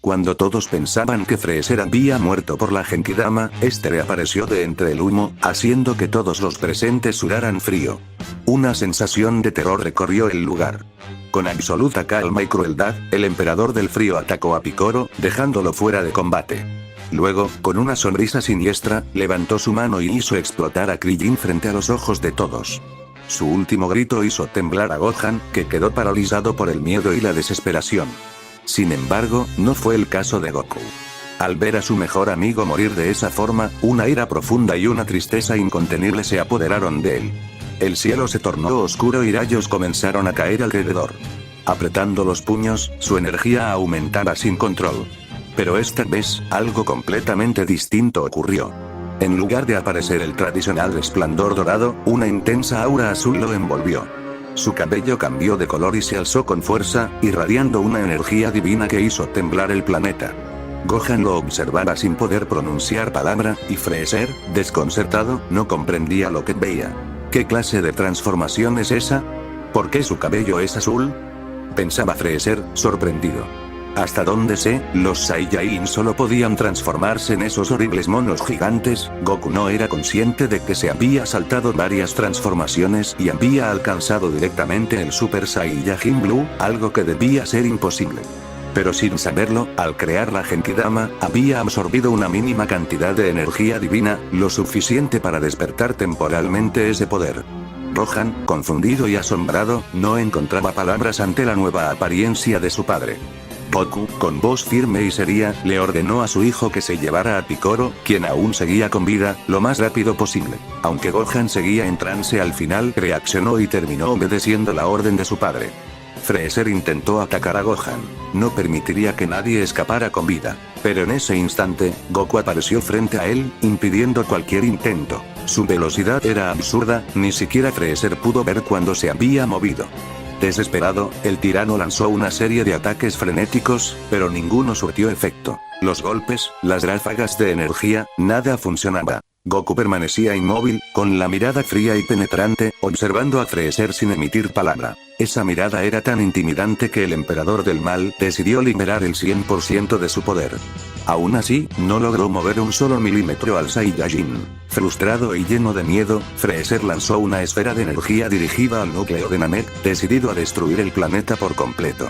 Cuando todos pensaban que Freezer había muerto por la Genkidama, este reapareció de entre el humo, haciendo que todos los presentes sudaran frío. Una sensación de terror recorrió el lugar. Con absoluta calma y crueldad, el emperador del frío atacó a Picoro, dejándolo fuera de combate. Luego, con una sonrisa siniestra, levantó su mano y hizo explotar a Krillin frente a los ojos de todos. Su último grito hizo temblar a Gohan, que quedó paralizado por el miedo y la desesperación. Sin embargo, no fue el caso de Goku. Al ver a su mejor amigo morir de esa forma, una ira profunda y una tristeza incontenible se apoderaron de él. El cielo se tornó oscuro y rayos comenzaron a caer alrededor. Apretando los puños, su energía aumentaba sin control. Pero esta vez, algo completamente distinto ocurrió. En lugar de aparecer el tradicional resplandor dorado, una intensa aura azul lo envolvió. Su cabello cambió de color y se alzó con fuerza, irradiando una energía divina que hizo temblar el planeta. Gohan lo observaba sin poder pronunciar palabra, y Freezer, desconcertado, no comprendía lo que veía. ¿Qué clase de transformación es esa? ¿Por qué su cabello es azul? Pensaba Freezer, sorprendido. Hasta donde sé, los Saiyajin solo podían transformarse en esos horribles monos gigantes. Goku no era consciente de que se había saltado varias transformaciones y había alcanzado directamente el Super Saiyajin Blue, algo que debía ser imposible. Pero sin saberlo, al crear la Genkidama, había absorbido una mínima cantidad de energía divina, lo suficiente para despertar temporalmente ese poder. Gohan, confundido y asombrado, no encontraba palabras ante la nueva apariencia de su padre. Goku, con voz firme y seria, le ordenó a su hijo que se llevara a Picoro, quien aún seguía con vida, lo más rápido posible. Aunque Gohan seguía en trance, al final reaccionó y terminó obedeciendo la orden de su padre. Freezer intentó atacar a Gohan. No permitiría que nadie escapara con vida. Pero en ese instante, Goku apareció frente a él, impidiendo cualquier intento. Su velocidad era absurda, ni siquiera Freezer pudo ver cuándo se había movido. Desesperado, el tirano lanzó una serie de ataques frenéticos, pero ninguno surtió efecto. Los golpes, las ráfagas de energía, nada funcionaba. Goku permanecía inmóvil, con la mirada fría y penetrante, observando a Freezer sin emitir palabra. Esa mirada era tan intimidante que el emperador del mal decidió liberar el 100% de su poder. Aún así, no logró mover un solo milímetro al Saiyajin. Frustrado y lleno de miedo, Freezer lanzó una esfera de energía dirigida al núcleo de Namek, decidido a destruir el planeta por completo.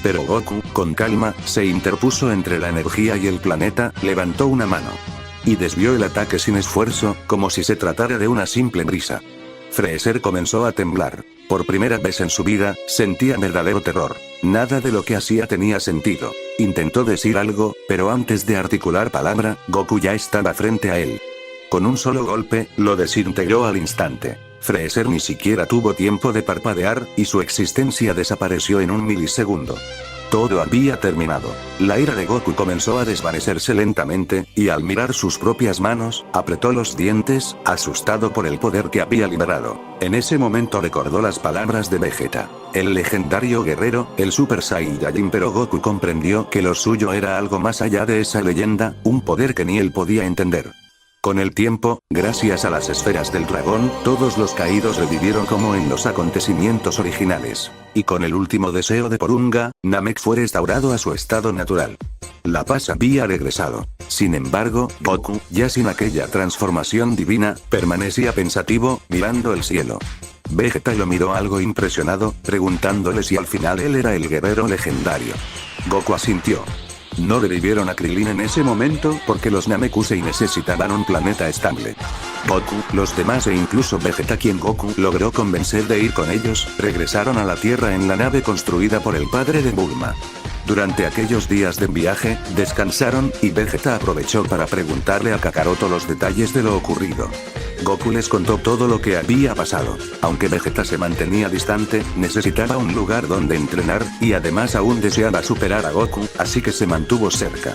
Pero Goku, con calma, se interpuso entre la energía y el planeta, levantó una mano. Y desvió el ataque sin esfuerzo, como si se tratara de una simple brisa. Freezer comenzó a temblar. Por primera vez en su vida, sentía verdadero terror. Nada de lo que hacía tenía sentido. Intentó decir algo, pero antes de articular palabra, Goku ya estaba frente a él. Con un solo golpe, lo desintegró al instante. Freezer ni siquiera tuvo tiempo de parpadear, y su existencia desapareció en un milisegundo. Todo había terminado. La ira de Goku comenzó a desvanecerse lentamente, y al mirar sus propias manos, apretó los dientes, asustado por el poder que había liberado. En ese momento recordó las palabras de Vegeta. El legendario guerrero, el Super Saiyajin, pero Goku comprendió que lo suyo era algo más allá de esa leyenda, un poder que ni él podía entender. Con el tiempo, gracias a las esferas del dragón, todos los caídos revivieron como en los acontecimientos originales. Y con el último deseo de Porunga, Namek fue restaurado a su estado natural. La paz había regresado. Sin embargo, Goku, ya sin aquella transformación divina, permanecía pensativo, mirando el cielo. Vegeta lo miró algo impresionado, preguntándole si al final él era el guerrero legendario. Goku asintió. No revivieron a Krillin en ese momento porque los Namekusei necesitaban un planeta estable. Goku, los demás e incluso Vegeta, quien Goku logró convencer de ir con ellos, regresaron a la Tierra en la nave construida por el padre de Bulma. Durante aquellos días de viaje, descansaron, y Vegeta aprovechó para preguntarle a Kakaroto los detalles de lo ocurrido. Goku les contó todo lo que había pasado. Aunque Vegeta se mantenía distante, necesitaba un lugar donde entrenar, y además aún deseaba superar a Goku, así que se mantuvo cerca.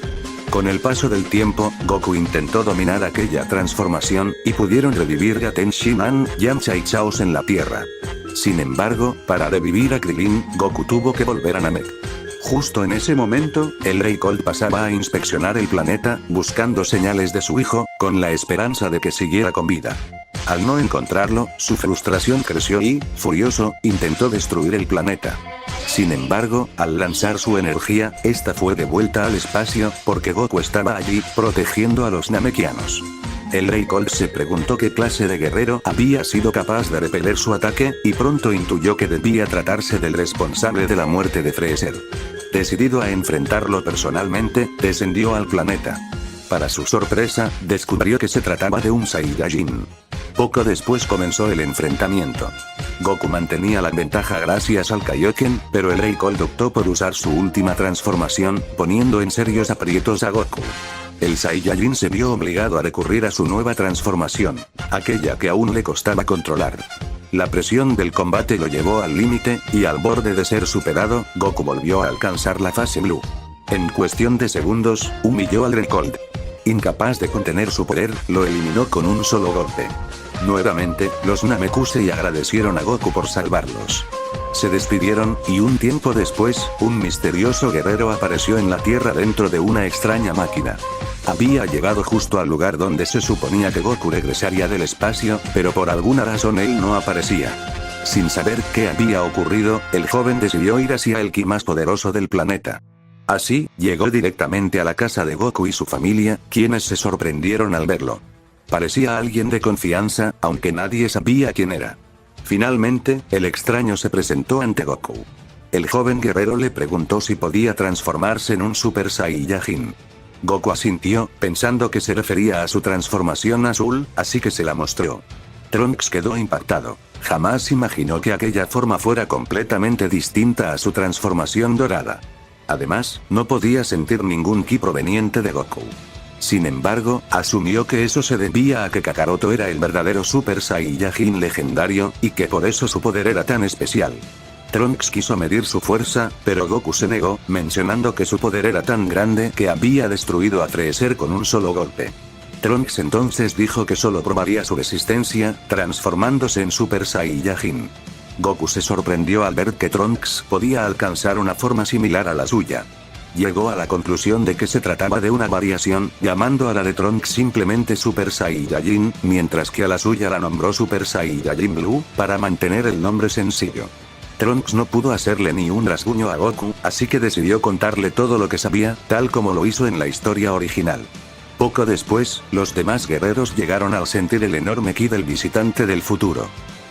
Con el paso del tiempo, Goku intentó dominar aquella transformación, y pudieron revivir a Tenshinhan, Yamcha y Chaos en la Tierra. Sin embargo, para revivir a Krillin, Goku tuvo que volver a Namek. Justo en ese momento, el Rey Cold pasaba a inspeccionar el planeta, buscando señales de su hijo, con la esperanza de que siguiera con vida. Al no encontrarlo, su frustración creció y, furioso, intentó destruir el planeta. Sin embargo, al lanzar su energía, esta fue devuelta al espacio, porque Goku estaba allí, protegiendo a los Namekianos. El Rey Colt se preguntó qué clase de guerrero había sido capaz de repeler su ataque, y pronto intuyó que debía tratarse del responsable de la muerte de Freezer. Decidido a enfrentarlo personalmente, descendió al planeta. Para su sorpresa, descubrió que se trataba de un Saiyajin. Poco después comenzó el enfrentamiento. Goku mantenía la ventaja gracias al Kaioken, pero el Rey Colt optó por usar su última transformación, poniendo en serios aprietos a Goku. El Saiyajin se vio obligado a recurrir a su nueva transformación, aquella que aún le costaba controlar. La presión del combate lo llevó al límite, y al borde de ser superado, Goku volvió a alcanzar la fase Blue. En cuestión de segundos, humilló al Rey Colt. Incapaz de contener su poder, lo eliminó con un solo golpe. Nuevamente, los Namekusei agradecieron a Goku por salvarlos. Se despidieron, y un tiempo después, un misterioso guerrero apareció en la Tierra dentro de una extraña máquina. Había llegado justo al lugar donde se suponía que Goku regresaría del espacio, pero por alguna razón él no aparecía. Sin saber qué había ocurrido, el joven decidió ir hacia el ki más poderoso del planeta. Así, llegó directamente a la casa de Goku y su familia, quienes se sorprendieron al verlo. Parecía alguien de confianza, aunque nadie sabía quién era. Finalmente, el extraño se presentó ante Goku. El joven guerrero le preguntó si podía transformarse en un Super Saiyajin. Goku asintió, pensando que se refería a su transformación azul, así que se la mostró. Trunks quedó impactado. Jamás imaginó que aquella forma fuera completamente distinta a su transformación dorada. Además, no podía sentir ningún ki proveniente de Goku. Sin embargo, asumió que eso se debía a que Kakaroto era el verdadero Super Saiyajin legendario, y que por eso su poder era tan especial. Trunks quiso medir su fuerza, pero Goku se negó, mencionando que su poder era tan grande que había destruido a Freezer con un solo golpe. Trunks entonces dijo que solo probaría su resistencia, transformándose en Super Saiyajin. Goku se sorprendió al ver que Trunks podía alcanzar una forma similar a la suya. Llegó a la conclusión de que se trataba de una variación, llamando a la de Trunks simplemente Super Saiyajin, mientras que a la suya la nombró Super Saiyajin Blue, para mantener el nombre sencillo. Trunks no pudo hacerle ni un rasguño a Goku, así que decidió contarle todo lo que sabía, tal como lo hizo en la historia original. Poco después, los demás guerreros llegaron al sentir el enorme ki del visitante del futuro.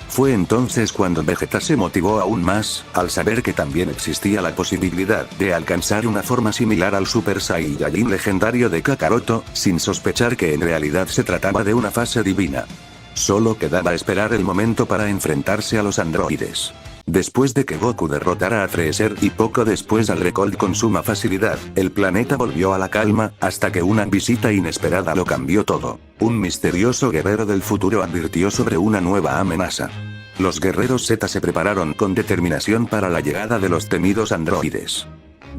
Fue entonces cuando Vegeta se motivó aún más, al saber que también existía la posibilidad de alcanzar una forma similar al Super Saiyajin legendario de Kakaroto, sin sospechar que en realidad se trataba de una fase divina. Solo quedaba esperar el momento para enfrentarse a los androides. Después de que Goku derrotara a Freezer y poco después al Rey Colt con suma facilidad, el planeta volvió a la calma, hasta que una visita inesperada lo cambió todo. Un misterioso guerrero del futuro advirtió sobre una nueva amenaza. Los guerreros Z se prepararon con determinación para la llegada de los temidos androides.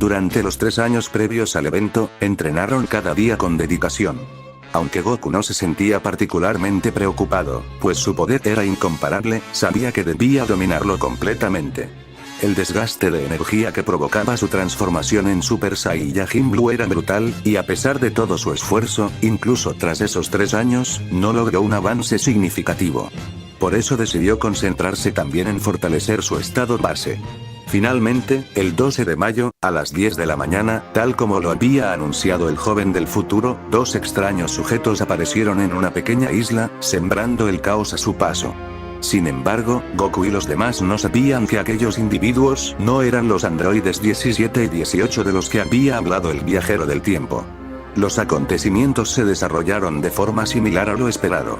Durante los 3 años previos al evento, entrenaron cada día con dedicación. Aunque Goku no se sentía particularmente preocupado, pues su poder era incomparable, sabía que debía dominarlo completamente. El desgaste de energía que provocaba su transformación en Super Saiyajin Blue era brutal, y a pesar de todo su esfuerzo, incluso tras esos 3 años, no logró un avance significativo. Por eso decidió concentrarse también en fortalecer su estado base. Finalmente, el 12 de mayo, a las 10 de la mañana, tal como lo había anunciado el joven del futuro, 2 extraños sujetos aparecieron en una pequeña isla, sembrando el caos a su paso. Sin embargo, Goku y los demás no sabían que aquellos individuos no eran los androides 17 y 18 de los que había hablado el viajero del tiempo. Los acontecimientos se desarrollaron de forma similar a lo esperado.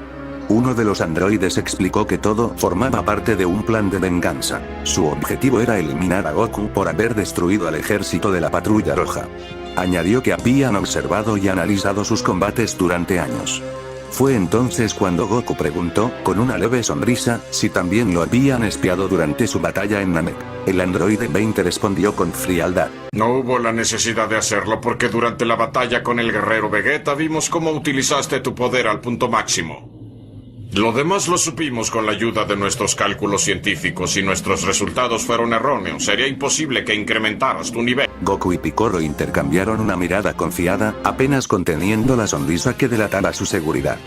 Uno de los androides explicó que todo formaba parte de un plan de venganza. Su objetivo era eliminar a Goku por haber destruido al ejército de la Patrulla Roja. Añadió que habían observado y analizado sus combates durante años. Fue entonces cuando Goku preguntó, con una leve sonrisa, si también lo habían espiado durante su batalla en Namek. El androide 20 respondió con frialdad. No hubo la necesidad de hacerlo porque durante la batalla con el guerrero Vegeta vimos cómo utilizaste tu poder al punto máximo. Lo demás lo supimos con la ayuda de nuestros cálculos científicos y nuestros resultados fueron erróneos. Sería imposible que incrementaras tu nivel. Goku y Piccolo intercambiaron una mirada confiada, apenas conteniendo la sonrisa que delataba su seguridad.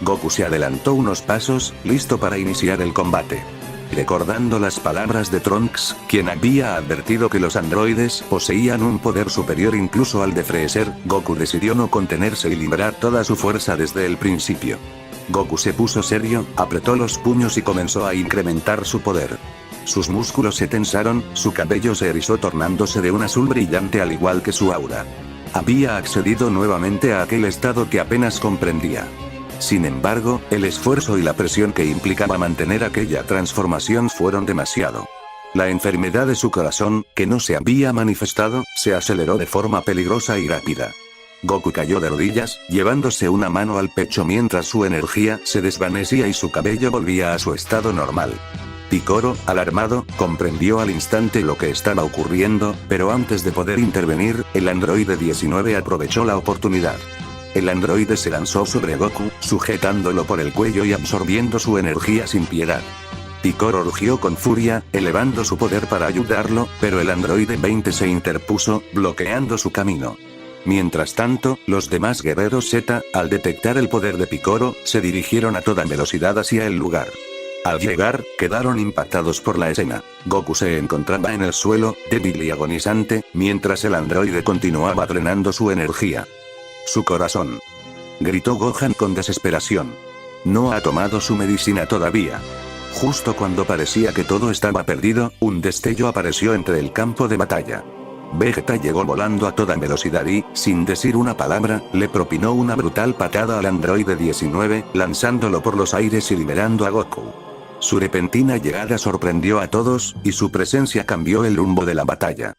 Goku se adelantó unos pasos, listo para iniciar el combate. Recordando las palabras de Trunks, quien había advertido que los androides poseían un poder superior incluso al de Freezer, Goku decidió no contenerse y liberar toda su fuerza desde el principio. Goku se puso serio, apretó los puños y comenzó a incrementar su poder. Sus músculos se tensaron, su cabello se erizó tornándose de un azul brillante al igual que su aura. Había accedido nuevamente a aquel estado que apenas comprendía. Sin embargo, el esfuerzo y la presión que implicaba mantener aquella transformación fueron demasiado. La enfermedad de su corazón, que no se había manifestado, se aceleró de forma peligrosa y rápida. Goku cayó de rodillas, llevándose una mano al pecho mientras su energía se desvanecía y su cabello volvía a su estado normal. Piccolo, alarmado, comprendió al instante lo que estaba ocurriendo, pero antes de poder intervenir, el androide 19 aprovechó la oportunidad. El androide se lanzó sobre Goku, sujetándolo por el cuello y absorbiendo su energía sin piedad. Piccolo rugió con furia, elevando su poder para ayudarlo, pero el androide 20 se interpuso, bloqueando su camino. Mientras tanto, los demás guerreros Z, al detectar el poder de Piccolo, se dirigieron a toda velocidad hacia el lugar. Al llegar, quedaron impactados por la escena. Goku se encontraba en el suelo, débil y agonizante, mientras el androide continuaba drenando su energía. Su corazón. Gritó Gohan con desesperación. No ha tomado su medicina todavía. Justo cuando parecía que todo estaba perdido, un destello apareció entre el campo de batalla. Vegeta llegó volando a toda velocidad y, sin decir una palabra, le propinó una brutal patada al androide 19, lanzándolo por los aires y liberando a Goku. Su repentina llegada sorprendió a todos, y su presencia cambió el rumbo de la batalla.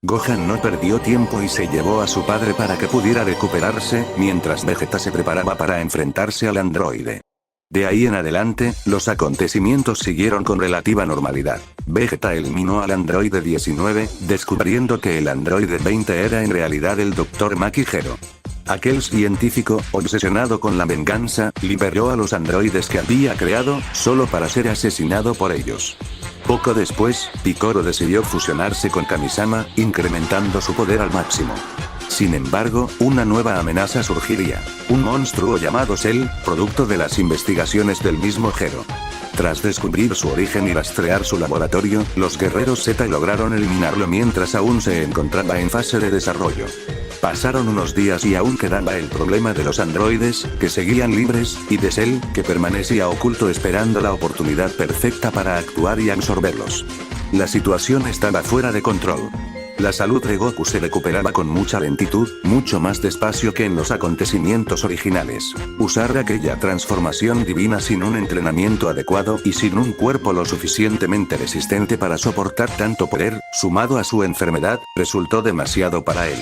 Gohan no perdió tiempo y se llevó a su padre para que pudiera recuperarse, mientras Vegeta se preparaba para enfrentarse al androide. De ahí en adelante, los acontecimientos siguieron con relativa normalidad. Vegeta eliminó al androide 19, descubriendo que el androide 20 era en realidad el Dr. Maki Hero. Aquel científico, obsesionado con la venganza, liberó a los androides que había creado, solo para ser asesinado por ellos. Poco después, Piccolo decidió fusionarse con Kamisama, incrementando su poder al máximo. Sin embargo, una nueva amenaza surgiría. Un monstruo llamado Cell, producto de las investigaciones del mismo Hero. Tras descubrir su origen y rastrear su laboratorio, los guerreros Z lograron eliminarlo mientras aún se encontraba en fase de desarrollo. Pasaron unos días y aún quedaba el problema de los androides, que seguían libres, y de Cell, que permanecía oculto esperando la oportunidad perfecta para actuar y absorberlos. La situación estaba fuera de control. La salud de Goku se recuperaba con mucha lentitud, mucho más despacio que en los acontecimientos originales. Usar aquella transformación divina sin un entrenamiento adecuado y sin un cuerpo lo suficientemente resistente para soportar tanto poder, sumado a su enfermedad, resultó demasiado para él.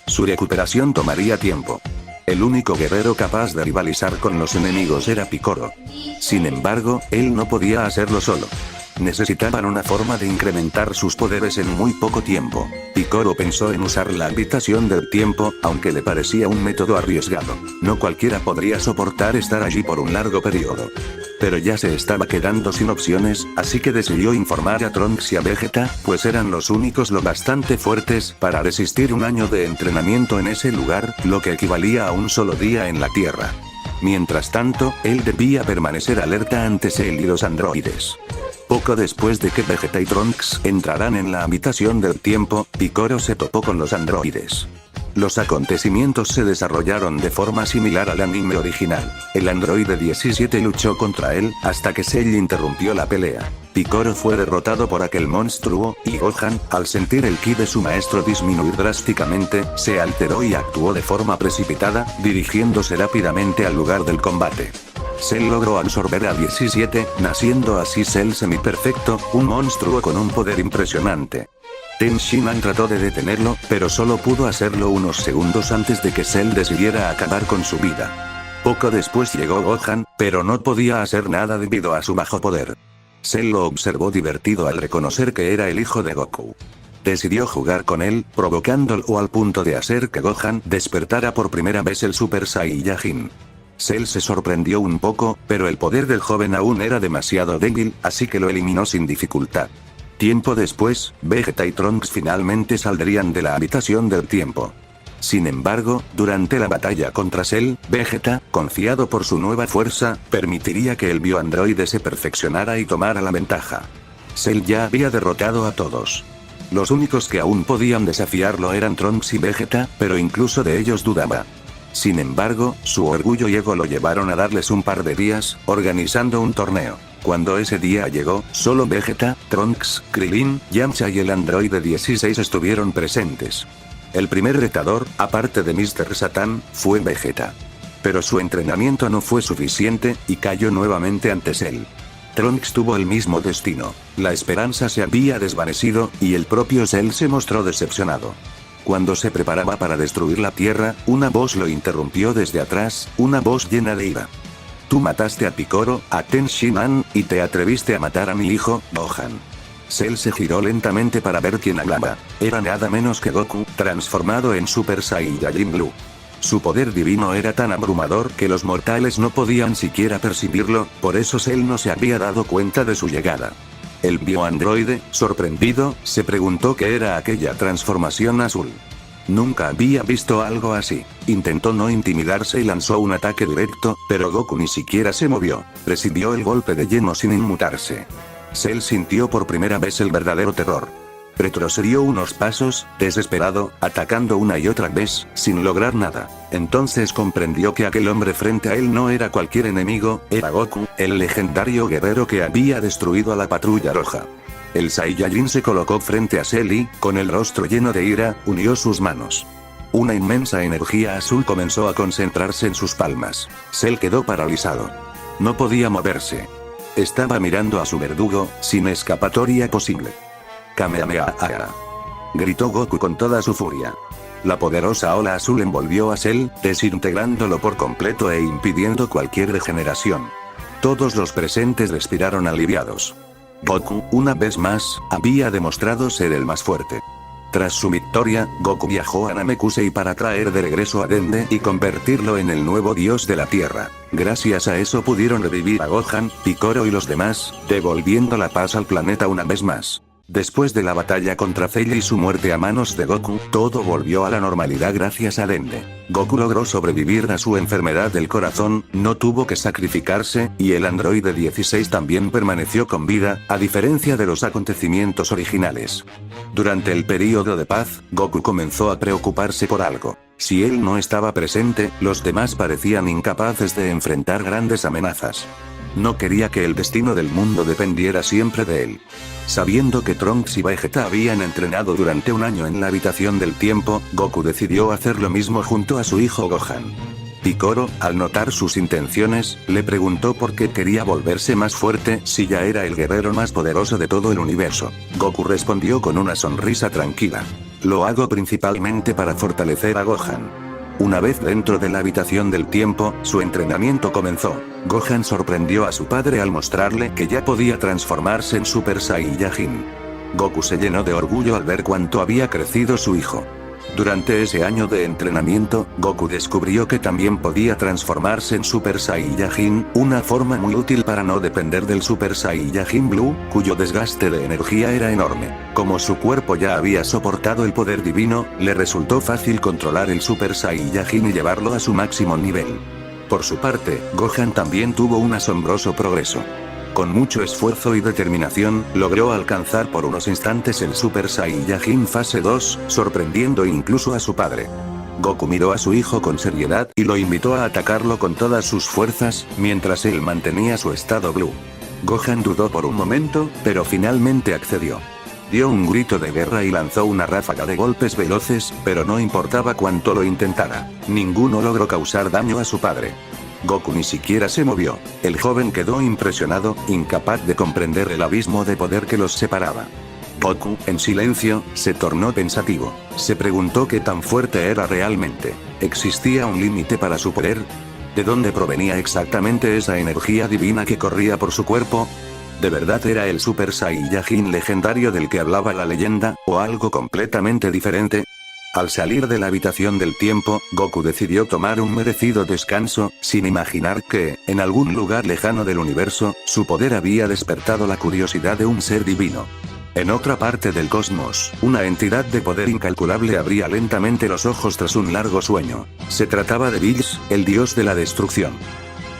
Su recuperación tomaría tiempo. El único guerrero capaz de rivalizar con los enemigos era Piccolo. Sin embargo, él no podía hacerlo solo. Necesitaban una forma de incrementar sus poderes en muy poco tiempo. Piccolo pensó en usar la habitación del tiempo, aunque le parecía un método arriesgado. No cualquiera podría soportar estar allí por un largo periodo. Pero ya se estaba quedando sin opciones, así que decidió informar a Trunks y a Vegeta, pues eran los únicos lo bastante fuertes para resistir un año de entrenamiento en ese lugar, lo que equivalía a un solo día en la Tierra. Mientras tanto, él debía permanecer alerta ante Cell y los androides. Poco después de que Vegeta y Trunks entraran en la habitación del tiempo, Piccolo se topó con los androides. Los acontecimientos se desarrollaron de forma similar al anime original. El androide 17 luchó contra él, hasta que Cell interrumpió la pelea. Piccolo fue derrotado por aquel monstruo, y Gohan, al sentir el ki de su maestro disminuir drásticamente, se alteró y actuó de forma precipitada, dirigiéndose rápidamente al lugar del combate. Cell logró absorber a 17, naciendo así Cell semiperfecto, un monstruo con un poder impresionante. Ten Shinhan trató de detenerlo, pero solo pudo hacerlo unos segundos antes de que Cell decidiera acabar con su vida. Poco después llegó Gohan, pero no podía hacer nada debido a su bajo poder. Cell lo observó divertido al reconocer que era el hijo de Goku. Decidió jugar con él, provocándolo al punto de hacer que Gohan despertara por primera vez el Super Saiyajin. Cell se sorprendió un poco, pero el poder del joven aún era demasiado débil, así que lo eliminó sin dificultad. Tiempo después, Vegeta y Trunks finalmente saldrían de la habitación del tiempo. Sin embargo, durante la batalla contra Cell, Vegeta, confiado por su nueva fuerza, permitiría que el bioandroide se perfeccionara y tomara la ventaja. Cell ya había derrotado a todos. Los únicos que aún podían desafiarlo eran Trunks y Vegeta, pero incluso de ellos dudaba. Sin embargo, su orgullo y ego lo llevaron a darles un par de días, organizando un torneo. Cuando ese día llegó, solo Vegeta, Trunks, Krillin, Yamcha y el androide 16 estuvieron presentes. El primer retador, aparte de Mr. Satan, fue Vegeta. Pero su entrenamiento no fue suficiente, y cayó nuevamente ante Cell. Trunks tuvo el mismo destino. La esperanza se había desvanecido, y el propio Cell se mostró decepcionado. Cuando se preparaba para destruir la Tierra, una voz lo interrumpió desde atrás, una voz llena de ira. Tú mataste a Piccolo, a Tenshinhan, y te atreviste a matar a mi hijo, Gohan. Cell se giró lentamente para ver quién hablaba. Era nada menos que Goku, transformado en Super Saiyajin Blue. Su poder divino era tan abrumador que los mortales no podían siquiera percibirlo, por eso Cell no se había dado cuenta de su llegada. El bioandroide, sorprendido, se preguntó qué era aquella transformación azul. Nunca había visto algo así. Intentó no intimidarse y lanzó un ataque directo, pero Goku ni siquiera se movió. Recibió el golpe de lleno sin inmutarse. Cell sintió por primera vez el verdadero terror. Retrocedió unos pasos, desesperado, atacando una y otra vez, sin lograr nada. Entonces comprendió que aquel hombre frente a él no era cualquier enemigo, era Goku, el legendario guerrero que había destruido a la Patrulla Roja. El Saiyajin se colocó frente a Cell y, con el rostro lleno de ira, unió sus manos. Una inmensa energía azul comenzó a concentrarse en sus palmas. Cell quedó paralizado. No podía moverse. Estaba mirando a su verdugo, sin escapatoria posible. Kamehameha, gritó Goku con toda su furia. La poderosa ola azul envolvió a Cell, desintegrándolo por completo e impidiendo cualquier regeneración. Todos los presentes respiraron aliviados. Goku, una vez más, había demostrado ser el más fuerte. Tras su victoria, Goku viajó a Namekusei para traer de regreso a Dende y convertirlo en el nuevo dios de la Tierra. Gracias a eso pudieron revivir a Gohan, Piccolo y los demás, devolviendo la paz al planeta una vez más. Después de la batalla contra Cell y su muerte a manos de Goku, todo volvió a la normalidad gracias a Dende. Goku logró sobrevivir a su enfermedad del corazón, no tuvo que sacrificarse, y el androide 16 también permaneció con vida, a diferencia de los acontecimientos originales. Durante el período de paz, Goku comenzó a preocuparse por algo. Si él no estaba presente, los demás parecían incapaces de enfrentar grandes amenazas. No quería que el destino del mundo dependiera siempre de él. Sabiendo que Trunks y Vegeta habían entrenado durante un año en la habitación del tiempo, Goku decidió hacer lo mismo junto a su hijo Gohan. Piccolo, al notar sus intenciones, le preguntó por qué quería volverse más fuerte si ya era el guerrero más poderoso de todo el universo. Goku respondió con una sonrisa tranquila. Lo hago principalmente para fortalecer a Gohan. Una vez dentro de la habitación del tiempo, su entrenamiento comenzó. Gohan sorprendió a su padre al mostrarle que ya podía transformarse en Super Saiyajin. Goku se llenó de orgullo al ver cuánto había crecido su hijo. Durante ese año de entrenamiento, Goku descubrió que también podía transformarse en Super Saiyajin, una forma muy útil para no depender del Super Saiyajin Blue, cuyo desgaste de energía era enorme. Como su cuerpo ya había soportado el poder divino, le resultó fácil controlar el Super Saiyajin y llevarlo a su máximo nivel. Por su parte, Gohan también tuvo un asombroso progreso. Con mucho esfuerzo y determinación, logró alcanzar por unos instantes el Super Saiyajin fase 2, sorprendiendo incluso a su padre. Goku miró a su hijo con seriedad y lo invitó a atacarlo con todas sus fuerzas, mientras él mantenía su estado Blue. Gohan dudó por un momento, pero finalmente accedió. Dio un grito de guerra y lanzó una ráfaga de golpes veloces, pero no importaba cuánto lo intentara. Ninguno logró causar daño a su padre. Goku ni siquiera se movió. El joven quedó impresionado, incapaz de comprender el abismo de poder que los separaba. Goku, en silencio, se tornó pensativo. Se preguntó qué tan fuerte era realmente. ¿Existía un límite para su poder? ¿De dónde provenía exactamente esa energía divina que corría por su cuerpo? ¿De verdad era el Super Saiyajin legendario del que hablaba la leyenda, o algo completamente diferente? Al salir de la habitación del tiempo, Goku decidió tomar un merecido descanso, sin imaginar que, en algún lugar lejano del universo, su poder había despertado la curiosidad de un ser divino. En otra parte del cosmos, una entidad de poder incalculable abría lentamente los ojos tras un largo sueño. Se trataba de Bills, el dios de la destrucción.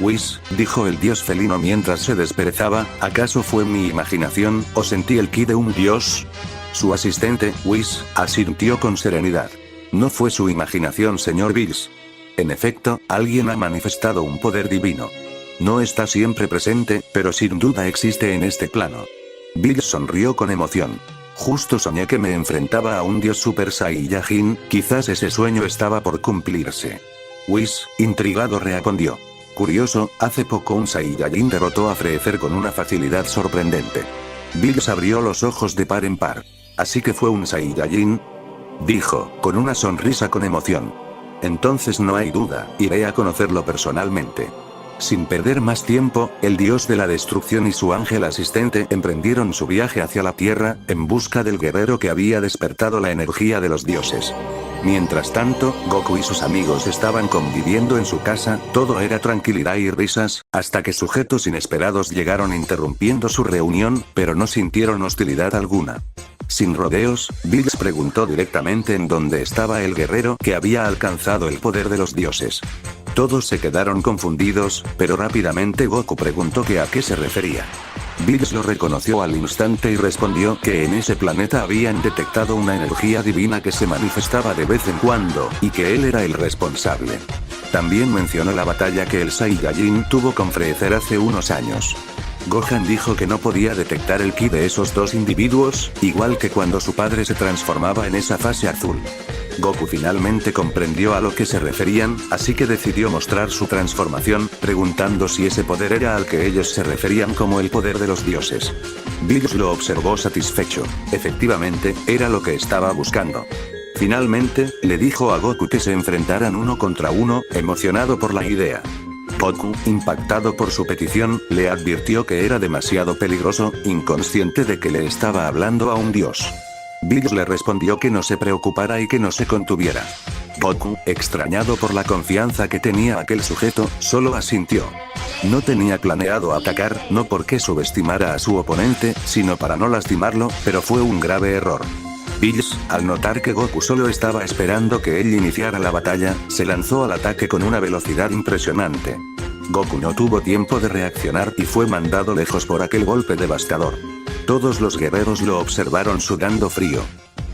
Whis, dijo el dios felino mientras se desperezaba, ¿acaso fue mi imaginación, o sentí el ki de un dios? Su asistente, Whis, asintió con serenidad. No fue su imaginación, señor Bills. En efecto, alguien ha manifestado un poder divino. No está siempre presente, pero sin duda existe en este plano. Bills sonrió con emoción. Justo soñé que me enfrentaba a un dios Super Saiyajin, quizás ese sueño estaba por cumplirse. Whis, intrigado, respondió. Curioso, hace poco un Saiyajin derrotó a Freezer con una facilidad sorprendente. Bills abrió los ojos de par en par. ¿Así que fue un Saiyajin? Dijo, con una sonrisa con emoción. Entonces no hay duda, iré a conocerlo personalmente. Sin perder más tiempo, el dios de la destrucción y su ángel asistente emprendieron su viaje hacia la Tierra, en busca del guerrero que había despertado la energía de los dioses. Mientras tanto, Goku y sus amigos estaban conviviendo en su casa, todo era tranquilidad y risas, hasta que sujetos inesperados llegaron interrumpiendo su reunión, pero no sintieron hostilidad alguna. Sin rodeos, Bills preguntó directamente en dónde estaba el guerrero que había alcanzado el poder de los dioses. Todos se quedaron confundidos, pero rápidamente Goku preguntó que a qué se refería. Bills lo reconoció al instante y respondió que en ese planeta habían detectado una energía divina que se manifestaba de vez en cuando, y que él era el responsable. También mencionó la batalla que el Saiyajin tuvo con Freezer hace unos años. Gohan dijo que no podía detectar el ki de esos dos individuos, igual que cuando su padre se transformaba en esa fase azul. Goku finalmente comprendió a lo que se referían, así que decidió mostrar su transformación, preguntando si ese poder era al que ellos se referían como el poder de los dioses. Bills lo observó satisfecho. Efectivamente, era lo que estaba buscando. Finalmente, le dijo a Goku que se enfrentaran uno contra uno, emocionado por la idea. Goku, impactado por su petición, le advirtió que era demasiado peligroso, inconsciente de que le estaba hablando a un dios. Bills le respondió que no se preocupara y que no se contuviera. Goku, extrañado por la confianza que tenía aquel sujeto, solo asintió. No tenía planeado atacar, no porque subestimara a su oponente, sino para no lastimarlo, pero fue un grave error. Bills, al notar que Goku solo estaba esperando que él iniciara la batalla, se lanzó al ataque con una velocidad impresionante. Goku no tuvo tiempo de reaccionar y fue mandado lejos por aquel golpe devastador. Todos los guerreros lo observaron sudando frío.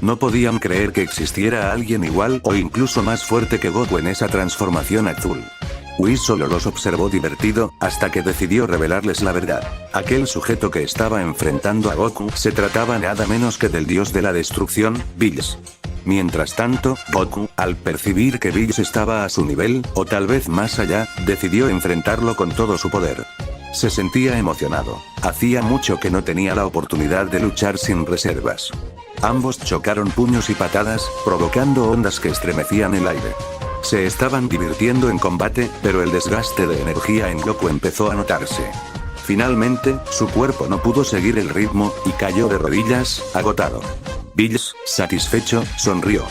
No podían creer que existiera alguien igual o incluso más fuerte que Goku en esa transformación azul. Whis solo los observó divertido, hasta que decidió revelarles la verdad. Aquel sujeto que estaba enfrentando a Goku se trataba nada menos que del dios de la destrucción, Bills. Mientras tanto, Goku, al percibir que Bills estaba a su nivel, o tal vez más allá, decidió enfrentarlo con todo su poder. Se sentía emocionado. Hacía mucho que no tenía la oportunidad de luchar sin reservas. Ambos chocaron puños y patadas, provocando ondas que estremecían el aire. Se estaban divirtiendo en combate, pero el desgaste de energía en Goku empezó a notarse. Finalmente, su cuerpo no pudo seguir el ritmo, y cayó de rodillas, agotado. Bills, satisfecho, sonrió.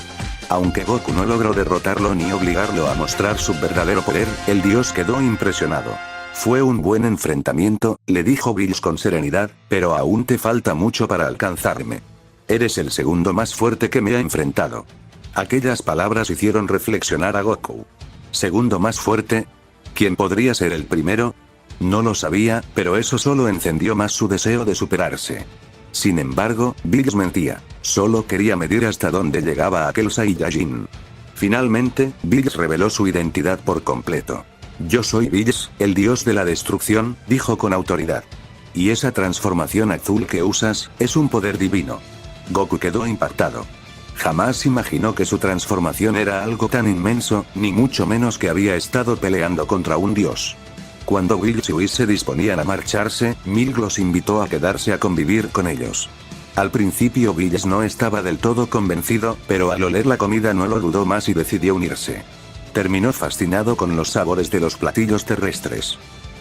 Aunque Goku no logró derrotarlo ni obligarlo a mostrar su verdadero poder, el dios quedó impresionado. Fue un buen enfrentamiento, le dijo Bills con serenidad, pero aún te falta mucho para alcanzarme. Eres el segundo más fuerte que me ha enfrentado. Aquellas palabras hicieron reflexionar a Goku. ¿Segundo más fuerte? ¿Quién podría ser el primero? No lo sabía, pero eso solo encendió más su deseo de superarse. Sin embargo, Bills mentía. Solo quería medir hasta dónde llegaba aquel Saiyajin. Finalmente, Bills reveló su identidad por completo. Yo soy Bills, el dios de la destrucción, dijo con autoridad. Y esa transformación azul que usas, es un poder divino. Goku quedó impactado. Jamás imaginó que su transformación era algo tan inmenso, ni mucho menos que había estado peleando contra un dios. Cuando Bills y Whis se disponían a marcharse, Milk los invitó a quedarse a convivir con ellos. Al principio Bills no estaba del todo convencido, pero al oler la comida no lo dudó más y decidió unirse. Terminó fascinado con los sabores de los platillos terrestres.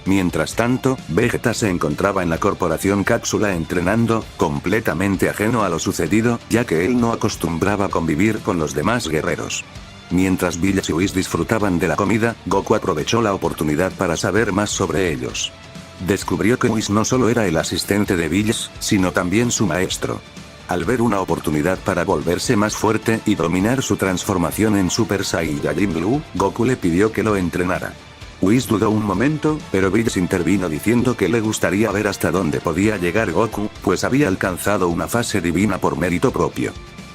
Mientras tanto, Vegeta se encontraba en la corporación Cápsula entrenando, completamente ajeno a lo sucedido, ya que él no acostumbraba a convivir con los demás guerreros. Mientras Bills y Whis disfrutaban de la comida, Goku aprovechó la oportunidad para saber más sobre ellos. Descubrió que Whis no solo era el asistente de Bills, sino también su maestro. Al ver una oportunidad para volverse más fuerte y dominar su transformación en Super Saiyajin Blue, Goku le pidió que lo entrenara. Whis dudó un momento, pero Bills intervino diciendo que le gustaría ver hasta dónde podía llegar Goku, pues había alcanzado una fase divina por mérito propio.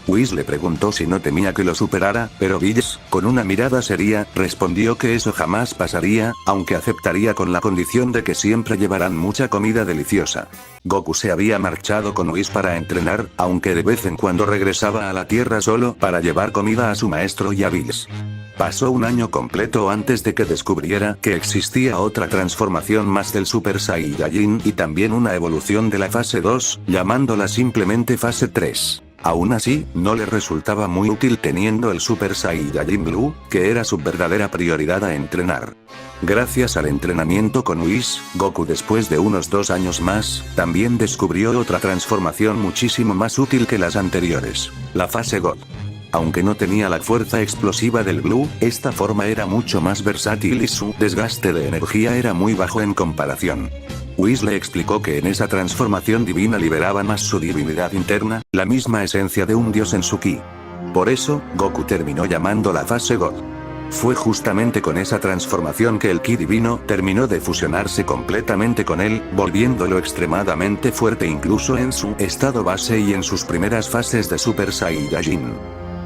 Whis le preguntó si no temía que lo superara, pero Bills, con una mirada seria, respondió que eso jamás pasaría, aunque aceptaría con la condición de que siempre llevaran mucha comida deliciosa. Goku se había marchado con Whis para entrenar, aunque de vez en cuando regresaba a la Tierra solo para llevar comida a su maestro y a Bills. Pasó un año completo antes de que descubriera que existía otra transformación más del Super Saiyajin y también una evolución de la fase 2, llamándola simplemente fase 3. Aún así, no le resultaba muy útil teniendo el Super Saiyajin Blue, que era su verdadera prioridad a entrenar. Gracias al entrenamiento con Whis, Goku después de unos 2 años más, también descubrió otra transformación muchísimo más útil que las anteriores, la fase God. Aunque no tenía la fuerza explosiva del Blue, esta forma era mucho más versátil y su desgaste de energía era muy bajo en comparación. Whis le explicó que en esa transformación divina liberaba más su divinidad interna, la misma esencia de un dios en su ki. Por eso, Goku terminó llamando la fase God. Fue justamente con esa transformación que el ki divino terminó de fusionarse completamente con él, volviéndolo extremadamente fuerte incluso en su estado base y en sus primeras fases de Super Saiyajin.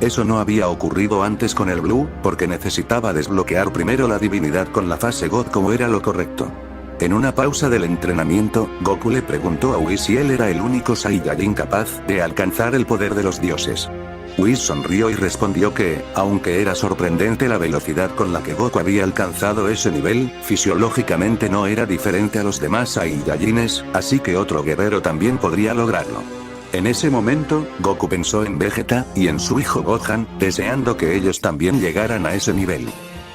Eso no había ocurrido antes con el Blue, porque necesitaba desbloquear primero la divinidad con la fase God como era lo correcto. En una pausa del entrenamiento, Goku le preguntó a Whis si él era el único Saiyajin capaz de alcanzar el poder de los dioses. Whis sonrió y respondió que, aunque era sorprendente la velocidad con la que Goku había alcanzado ese nivel, fisiológicamente no era diferente a los demás Saiyajines, así que otro guerrero también podría lograrlo. En ese momento, Goku pensó en Vegeta y en su hijo Gohan, deseando que ellos también llegaran a ese nivel.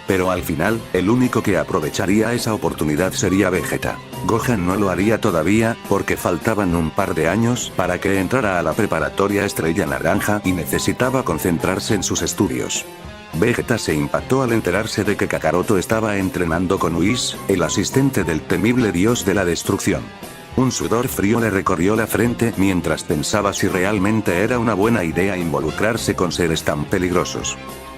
Pero al final, el único que aprovecharía esa oportunidad sería Vegeta. Gohan no lo haría todavía, porque faltaban un par de años para que entrara a la preparatoria Estrella Naranja y necesitaba concentrarse en sus estudios. Vegeta se impactó al enterarse de que Kakaroto estaba entrenando con Whis, el asistente del temible dios de la destrucción. Un sudor frío le recorrió la frente mientras pensaba si realmente era una buena idea involucrarse con seres tan peligrosos.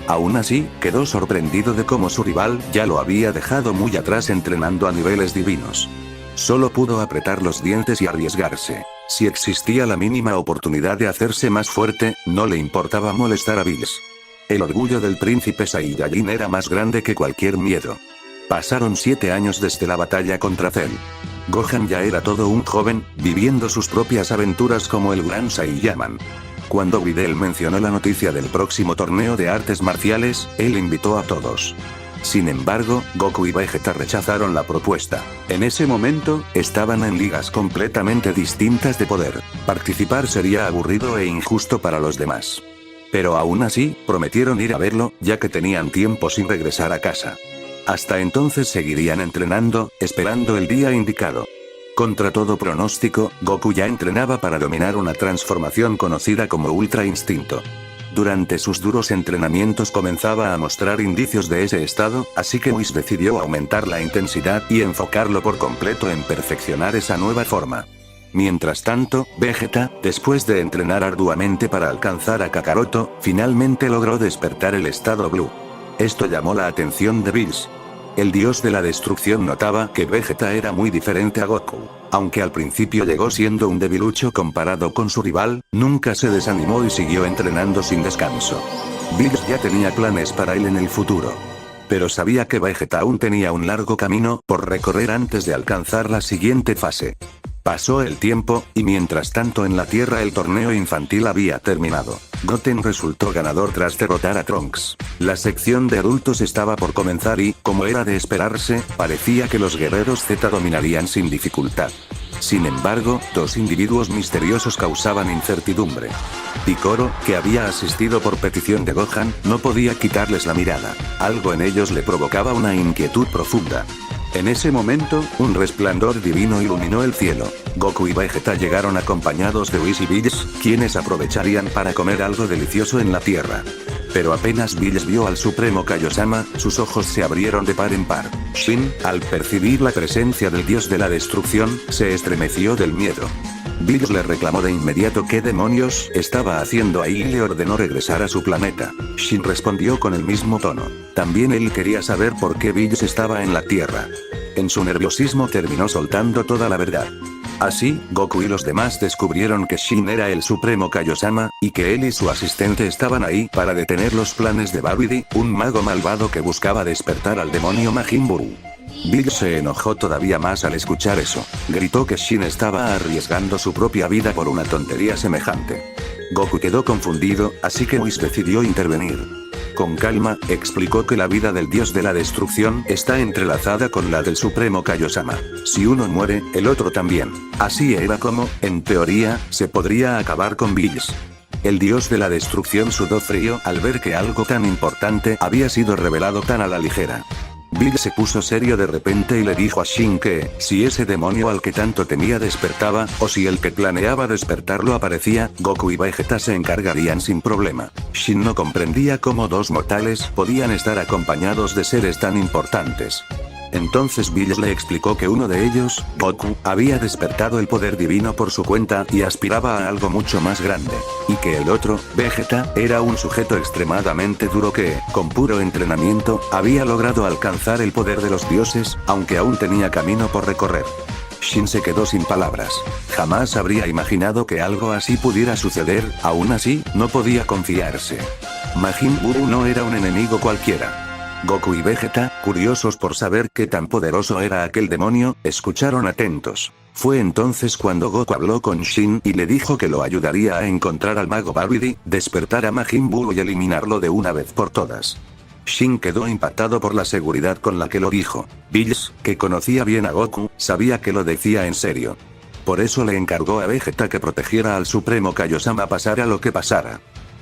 Aún así, quedó sorprendido de cómo su rival ya lo había dejado muy atrás entrenando a niveles divinos. Solo pudo apretar los dientes y arriesgarse. Si existía la mínima oportunidad de hacerse más fuerte, no le importaba molestar a Bills. El orgullo del príncipe Saiyajin era más grande que cualquier miedo. Pasaron 7 años desde la batalla contra Cell. Gohan ya era todo un joven, viviendo sus propias aventuras como el Gran Saiyaman. Cuando Videl mencionó la noticia del próximo torneo de artes marciales, él invitó a todos. Sin embargo, Goku y Vegeta rechazaron la propuesta. En ese momento, estaban en ligas completamente distintas de poder. Participar sería aburrido e injusto para los demás. Pero aún así, prometieron ir a verlo, ya que tenían tiempo sin regresar a casa. Hasta entonces seguirían entrenando, esperando el día indicado. Contra todo pronóstico, Goku ya entrenaba para dominar una transformación conocida como Ultra Instinto. Durante sus duros entrenamientos comenzaba a mostrar indicios de ese estado, así que Whis decidió aumentar la intensidad y enfocarlo por completo en perfeccionar esa nueva forma. Mientras tanto, Vegeta, después de entrenar arduamente para alcanzar a Kakaroto, finalmente logró despertar el estado Blue. Esto llamó la atención de Bills. El dios de la destrucción notaba que Vegeta era muy diferente a Goku. Aunque al principio llegó siendo un debilucho comparado con su rival, nunca se desanimó y siguió entrenando sin descanso. Bills ya tenía planes para él en el futuro. Pero sabía que Vegeta aún tenía un largo camino por recorrer antes de alcanzar la siguiente fase. Pasó el tiempo, y mientras tanto en la Tierra el torneo infantil había terminado. Goten resultó ganador tras derrotar a Trunks. La sección de adultos estaba por comenzar y, como era de esperarse, parecía que los guerreros Z dominarían sin dificultad. Sin embargo, 2 individuos misteriosos causaban incertidumbre. Piccolo, que había asistido por petición de Gohan, no podía quitarles la mirada. Algo en ellos le provocaba una inquietud profunda. En ese momento, un resplandor divino iluminó el cielo. Goku y Vegeta llegaron acompañados de Whis y Bills, quienes aprovecharían para comer algo delicioso en la tierra. Pero apenas Bills vio al Supremo Kaiosama, sus ojos se abrieron de par en par. Shin, al percibir la presencia del dios de la destrucción, se estremeció del miedo. Bills le reclamó de inmediato qué demonios estaba haciendo ahí y le ordenó regresar a su planeta. Shin respondió con el mismo tono. También él quería saber por qué Bills estaba en la Tierra. En su nerviosismo terminó soltando toda la verdad. Así, Goku y los demás descubrieron que Shin era el Supremo Kaiosama, y que él y su asistente estaban ahí para detener los planes de Babidi, un mago malvado que buscaba despertar al demonio Majin Buu. Bills se enojó todavía más al escuchar eso. Gritó que Shin estaba arriesgando su propia vida por una tontería semejante. Goku quedó confundido, así que Whis decidió intervenir. Con calma, explicó que la vida del dios de la destrucción está entrelazada con la del Supremo Kaiosama. Si uno muere, el otro también. Así era como, en teoría, se podría acabar con Bills. El dios de la destrucción sudó frío al ver que algo tan importante había sido revelado tan a la ligera. Bills se puso serio de repente y le dijo a Shin que, si ese demonio al que tanto temía despertaba, o si el que planeaba despertarlo aparecía, Goku y Vegeta se encargarían sin problema. Shin no comprendía cómo dos mortales podían estar acompañados de seres tan importantes. Entonces Bills le explicó que uno de ellos, Goku, había despertado el poder divino por su cuenta y aspiraba a algo mucho más grande. Y que el otro, Vegeta, era un sujeto extremadamente duro que, con puro entrenamiento, había logrado alcanzar el poder de los dioses, aunque aún tenía camino por recorrer. Shin se quedó sin palabras. Jamás habría imaginado que algo así pudiera suceder, aún así, no podía confiarse. Majin Buu no era un enemigo cualquiera. Goku y Vegeta, curiosos por saber qué tan poderoso era aquel demonio, escucharon atentos. Fue entonces cuando Goku habló con Shin y le dijo que lo ayudaría a encontrar al mago Babidi, despertar a Majin Buu y eliminarlo de una vez por todas. Shin quedó impactado por la seguridad con la que lo dijo. Bills, que conocía bien a Goku, sabía que lo decía en serio. Por eso le encargó a Vegeta que protegiera al Supremo Kaiosama pasara lo que pasara.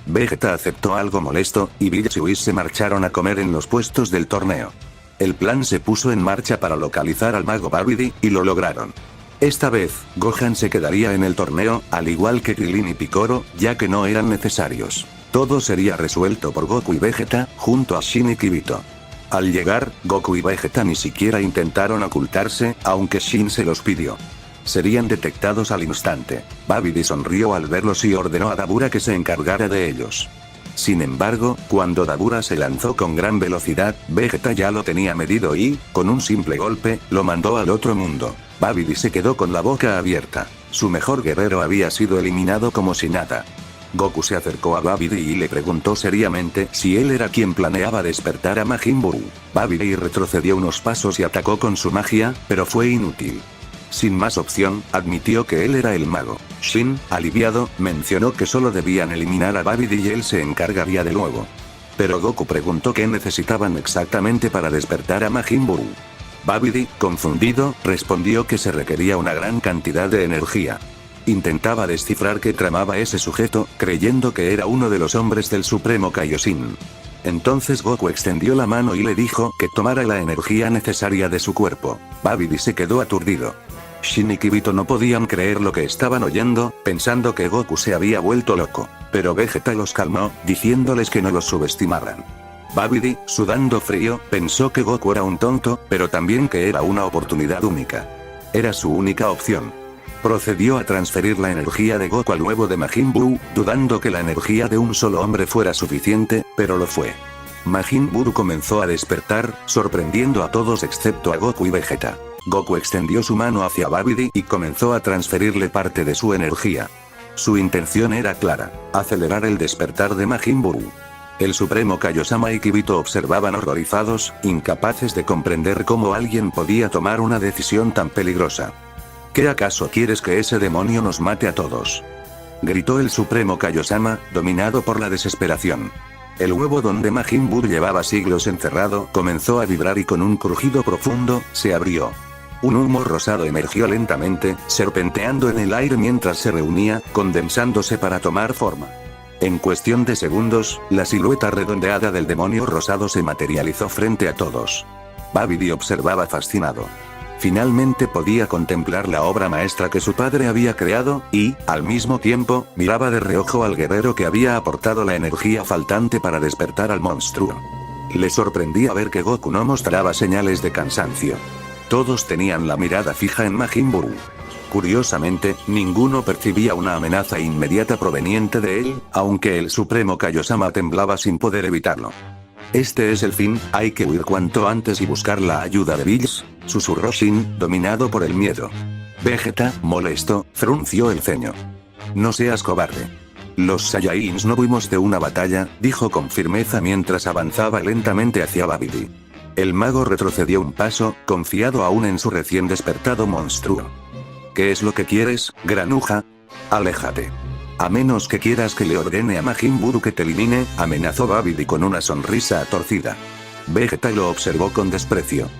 Vegeta aceptó algo molesto, y Bills y Whis se marcharon a comer en los puestos del torneo. El plan se puso en marcha para localizar al mago Babidi, y lo lograron. Esta vez, Gohan se quedaría en el torneo, al igual que Krillin y Piccolo, ya que no eran necesarios. Todo sería resuelto por Goku y Vegeta, junto a Shin y Kibito. Al llegar, Goku y Vegeta ni siquiera intentaron ocultarse, aunque Shin se los pidió. Serían detectados al instante. Babidi sonrió al verlos y ordenó a Dabura que se encargara de ellos. Sin embargo, cuando Dabura se lanzó con gran velocidad, Vegeta ya lo tenía medido y, con un simple golpe, lo mandó al otro mundo. Babidi se quedó con la boca abierta. Su mejor guerrero había sido eliminado como si nada. Goku se acercó a Babidi y le preguntó seriamente si él era quien planeaba despertar a Majin Buu. Babidi retrocedió unos pasos y atacó con su magia, pero fue inútil. Sin más opción, admitió que él era el mago. Shin, aliviado, mencionó que solo debían eliminar a Babidi y él se encargaría de nuevo. Pero Goku preguntó qué necesitaban exactamente para despertar a Majin Buu. Babidi, confundido, respondió que se requería una gran cantidad de energía. Intentaba descifrar qué tramaba ese sujeto, creyendo que era uno de los hombres del Supremo Kaioshin. Entonces Goku extendió la mano y le dijo que tomara la energía necesaria de su cuerpo. Babidi se quedó aturdido. Shin y Kibito no podían creer lo que estaban oyendo, pensando que Goku se había vuelto loco. Pero Vegeta los calmó, diciéndoles que no los subestimaran. Babidi, sudando frío, pensó que Goku era un tonto, pero también que era una oportunidad única. Era su única opción. Procedió a transferir la energía de Goku al huevo de Majin Buu, dudando que la energía de un solo hombre fuera suficiente, pero lo fue. Majin Buu comenzó a despertar, sorprendiendo a todos excepto a Goku y Vegeta. Goku extendió su mano hacia Babidi y comenzó a transferirle parte de su energía. Su intención era clara: acelerar el despertar de Majin Buu. El Supremo Kaiosama y Kibito observaban horrorizados, incapaces de comprender cómo alguien podía tomar una decisión tan peligrosa. ¿Qué acaso quieres que ese demonio nos mate a todos?, gritó el Supremo Kaiosama, dominado por la desesperación. El huevo donde Majin Buu llevaba siglos encerrado comenzó a vibrar y con un crujido profundo, se abrió. Un humo rosado emergió lentamente, serpenteando en el aire mientras se reunía, condensándose para tomar forma. En cuestión de segundos, la silueta redondeada del demonio rosado se materializó frente a todos. Babidi observaba fascinado. Finalmente podía contemplar la obra maestra que su padre había creado, y, al mismo tiempo, miraba de reojo al guerrero que había aportado la energía faltante para despertar al monstruo. Le sorprendía ver que Goku no mostraba señales de cansancio. Todos tenían la mirada fija en Majin Buu. Curiosamente, ninguno percibía una amenaza inmediata proveniente de él, aunque el Supremo Kaiosama temblaba sin poder evitarlo. Este es el fin, hay que huir cuanto antes y buscar la ayuda de Bills, susurró Shin, dominado por el miedo. Vegeta, molesto, frunció el ceño. No seas cobarde. Los Saiyajins no huimos de una batalla, dijo con firmeza mientras avanzaba lentamente hacia Babidi. El mago retrocedió un paso, confiado aún en su recién despertado monstruo. ¿Qué es lo que quieres, granuja? Aléjate. A menos que quieras que le ordene a Majin Buu que te elimine, amenazó Babidi con una sonrisa torcida. Vegeta lo observó con desprecio.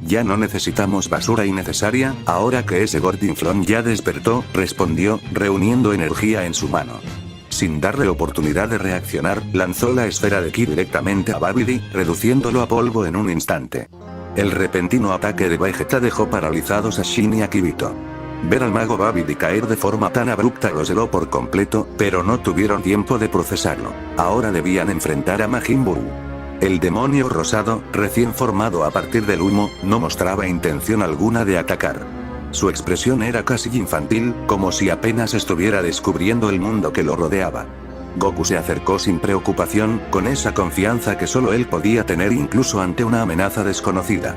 Ya no necesitamos basura innecesaria, ahora que ese gordinflón ya despertó, respondió, reuniendo energía en su mano. Sin darle oportunidad de reaccionar, lanzó la esfera de ki directamente a Babidi, reduciéndolo a polvo en un instante. El repentino ataque de Vegeta dejó paralizados a Shin y a Kibito. Ver al mago Babidi caer de forma tan abrupta los heló por completo, pero no tuvieron tiempo de procesarlo. Ahora debían enfrentar a Majin Buu. El demonio rosado, recién formado a partir del humo, no mostraba intención alguna de atacar. Su expresión era casi infantil, como si apenas estuviera descubriendo el mundo que lo rodeaba. Goku se acercó sin preocupación, con esa confianza que solo él podía tener incluso ante una amenaza desconocida.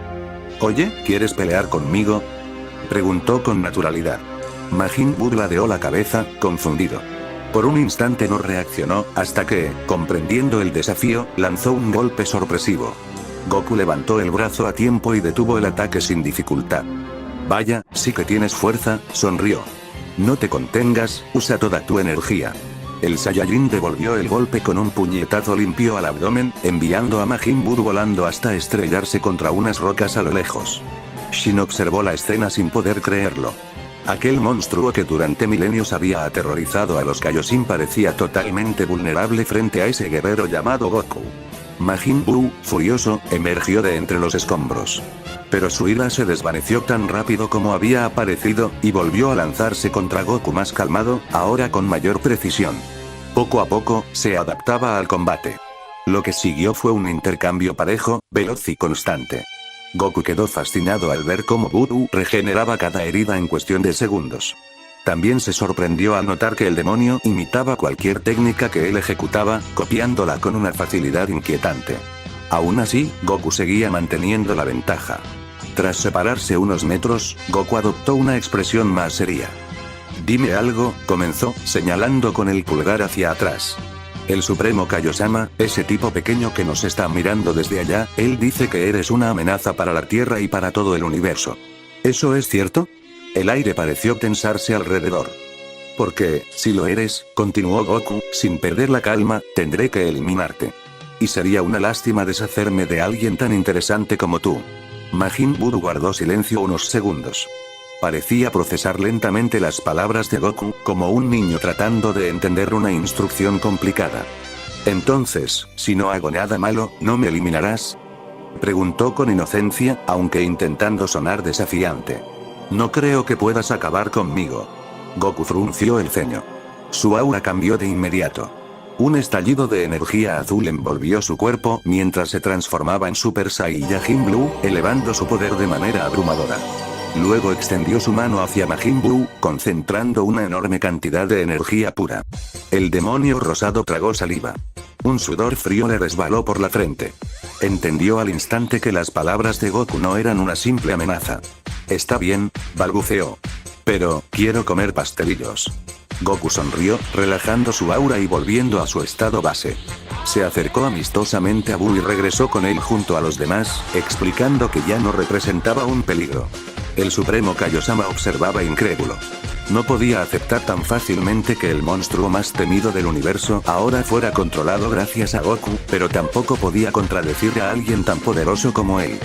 «Oye, ¿quieres pelear conmigo?», preguntó con naturalidad. Majin Buu ladeó la cabeza, confundido. Por un instante no reaccionó, hasta que, comprendiendo el desafío, lanzó un golpe sorpresivo. Goku levantó el brazo a tiempo y detuvo el ataque sin dificultad. «Vaya, sí que tienes fuerza», sonrió. «No te contengas, usa toda tu energía». El Saiyajin devolvió el golpe con un puñetazo limpio al abdomen, enviando a Majin Buu volando hasta estrellarse contra unas rocas a lo lejos. Shin observó la escena sin poder creerlo. Aquel monstruo que durante milenios había aterrorizado a los Kaioshin parecía totalmente vulnerable frente a ese guerrero llamado Goku. Majin Buu, furioso, emergió de entre los escombros. Pero su ira se desvaneció tan rápido como había aparecido, y volvió a lanzarse contra Goku más calmado, ahora con mayor precisión. Poco a poco, se adaptaba al combate. Lo que siguió fue un intercambio parejo, veloz y constante. Goku quedó fascinado al ver cómo Buu regeneraba cada herida en cuestión de segundos. También se sorprendió al notar que el demonio imitaba cualquier técnica que él ejecutaba, copiándola con una facilidad inquietante. Aún así, Goku seguía manteniendo la ventaja. Tras separarse unos metros, Goku adoptó una expresión más seria. «Dime algo», comenzó, señalando con el pulgar hacia atrás. «El Supremo Kaiosama, ese tipo pequeño que nos está mirando desde allá, él dice que eres una amenaza para la Tierra y para todo el universo. ¿Eso es cierto?». El aire pareció tensarse alrededor. «Porque, si lo eres», continuó Goku, sin perder la calma, «tendré que eliminarte. Y sería una lástima deshacerme de alguien tan interesante como tú». Majin Buu guardó silencio unos segundos. Parecía procesar lentamente las palabras de Goku, como un niño tratando de entender una instrucción complicada. «Entonces, si no hago nada malo, ¿no me eliminarás?», preguntó con inocencia, aunque intentando sonar desafiante. «No creo que puedas acabar conmigo». Goku frunció el ceño. Su aura cambió de inmediato. Un estallido de energía azul envolvió su cuerpo mientras se transformaba en Super Saiyajin Blue, elevando su poder de manera abrumadora. Luego extendió su mano hacia Majin Buu, concentrando una enorme cantidad de energía pura. El demonio rosado tragó saliva. Un sudor frío le resbaló por la frente. Entendió al instante que las palabras de Goku no eran una simple amenaza. «Está bien», balbuceó. «Pero, quiero comer pastelillos». Goku sonrió, relajando su aura y volviendo a su estado base. Se acercó amistosamente a Buu y regresó con él junto a los demás, explicando que ya no representaba un peligro. El Supremo Kaiosama observaba incrédulo. No podía aceptar tan fácilmente que el monstruo más temido del universo ahora fuera controlado gracias a Goku, pero tampoco podía contradecir a alguien tan poderoso como él.